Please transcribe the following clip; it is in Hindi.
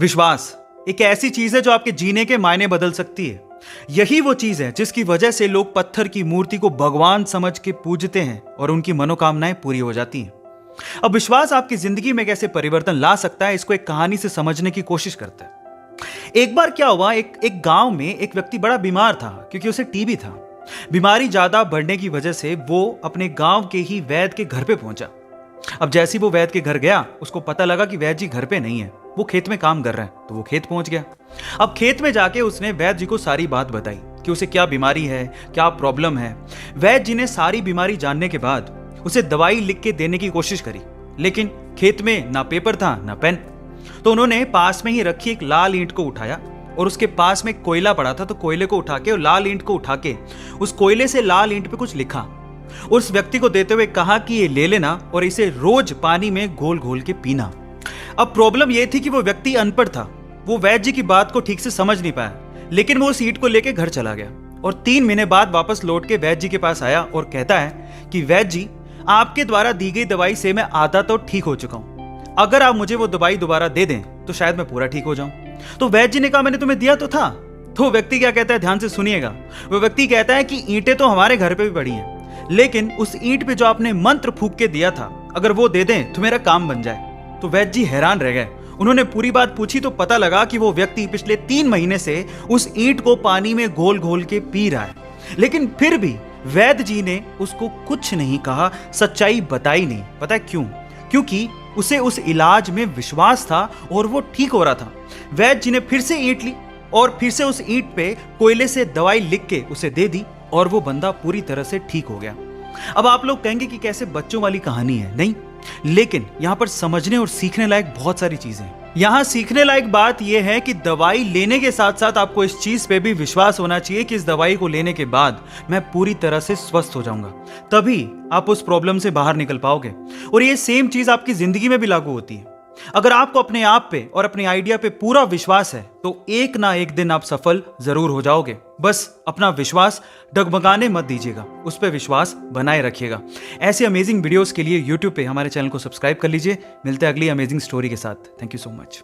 विश्वास एक ऐसी चीज है जो आपके जीने के मायने बदल सकती है। यही वो चीज है जिसकी वजह से लोग पत्थर की मूर्ति को भगवान समझ के पूजते हैं और उनकी मनोकामनाएं पूरी हो जाती हैं। अब विश्वास आपकी जिंदगी में कैसे परिवर्तन ला सकता है, इसको एक कहानी से समझने की कोशिश करते हैं। एक बार क्या हुआ, एक गांव में एक व्यक्ति बड़ा बीमार था क्योंकि उसे टीबी था। बीमारी ज्यादा बढ़ने की वजह से वो अपने गांव के ही वैद्य के घर पे पहुंचा। अब जैसे ही वो वैद्य के घर गया, उसको पता लगा कि वैद्य जी घर पे नहीं है, वो खेत में काम कर रहे हैं। तो वो खेत पहुंच गया। अब खेत में जाके उसने वैद्य जी को सारी बात बताई कि उसे क्या बीमारी है, क्या प्रॉब्लम है। वैद्य जी ने सारी बीमारी जानने के बाद उसे दवाई लिख के देने की कोशिश करी, लेकिन खेत में ना पेपर था ना पेन। तो उन्होंने पास में ही रखी एक लाल ईंट को उठाया और उसके पास में कोयला पड़ा था, तो कोयले को उठा के और लाल ईंट को उठा के उस कोयले से लाल ईंट पे कुछ लिखा। उस व्यक्ति को देते हुए कहा कि ये ले लेना और इसे रोज पानी में घोल घोल के पीना। अब प्रॉब्लम यह थी कि वो व्यक्ति अनपढ़ था, वो वैद्य जी की बात को ठीक से समझ नहीं पाया, लेकिन वो उस ईंट को लेके घर चला गया और 3 महीने बाद वापस लौट के वैद्य जी के पास आया और कहता है कि वैद्य जी, आपके द्वारा दी गई दवाई से मैं आधा तो ठीक हो चुका हूं। अगर आप मुझे वो दवाई दोबारा दे दें तो शायद मैं पूरा ठीक हो जाऊं। तो वैद्य जी ने कहा, मैंने तुम्हें दिया तो था। तो व्यक्ति क्या कहता है, ध्यान से सुनिएगा। वो व्यक्ति कहता है कि ईंटें तो हमारे घर पे भी पड़ी हैं, लेकिन उस ईंट पे जो आपने मंत्र फूंक के दिया था, अगर वो दे दें तो मेरा काम बन जाए। तो वैद्य जी हैरान रह गए। उन्होंने पूरी बात पूछी तो पता लगा कि वो व्यक्ति पिछले 3 महीने से उस ईंट को पानी में घोल घोल के पी रहा है, लेकिन फिर भी वैद्य जी ने उसको कुछ नहीं कहा, सच्चाई बताई नहीं। पता है क्यों? क्योंकि उसे उस इलाज में विश्वास था और वो ठीक हो रहा था। वैद्य जी ने फिर से ईंट ली और फिर से उस ईंट पे कोयले से दवाई लिख के उसे दे दी और वो बंदा पूरी तरह से ठीक हो गया। अब आप लोग कहेंगे कि कैसे बच्चों वाली कहानी है, नहीं, लेकिन यहां पर समझने और सीखने लायक बहुत सारी चीजें हैं। यहां सीखने लायक बात यह है कि दवाई लेने के साथ साथ आपको इस चीज पे भी विश्वास होना चाहिए कि इस दवाई को लेने के बाद मैं पूरी तरह से स्वस्थ हो जाऊंगा, तभी आप उस प्रॉब्लम से बाहर निकल पाओगे। और ये सेम चीज आपकी जिंदगी में भी लागू होती है। अगर आपको अपने आप पे और अपने आइडिया पे पूरा विश्वास है तो एक ना एक दिन आप सफल जरूर हो जाओगे। बस अपना विश्वास डगमगाने मत दीजिएगा, उस पर विश्वास बनाए रखिएगा। ऐसे अमेजिंग वीडियोस के लिए YouTube पे हमारे चैनल को सब्सक्राइब कर लीजिए। मिलते हैं अगली अमेजिंग स्टोरी के साथ। Thank you so much.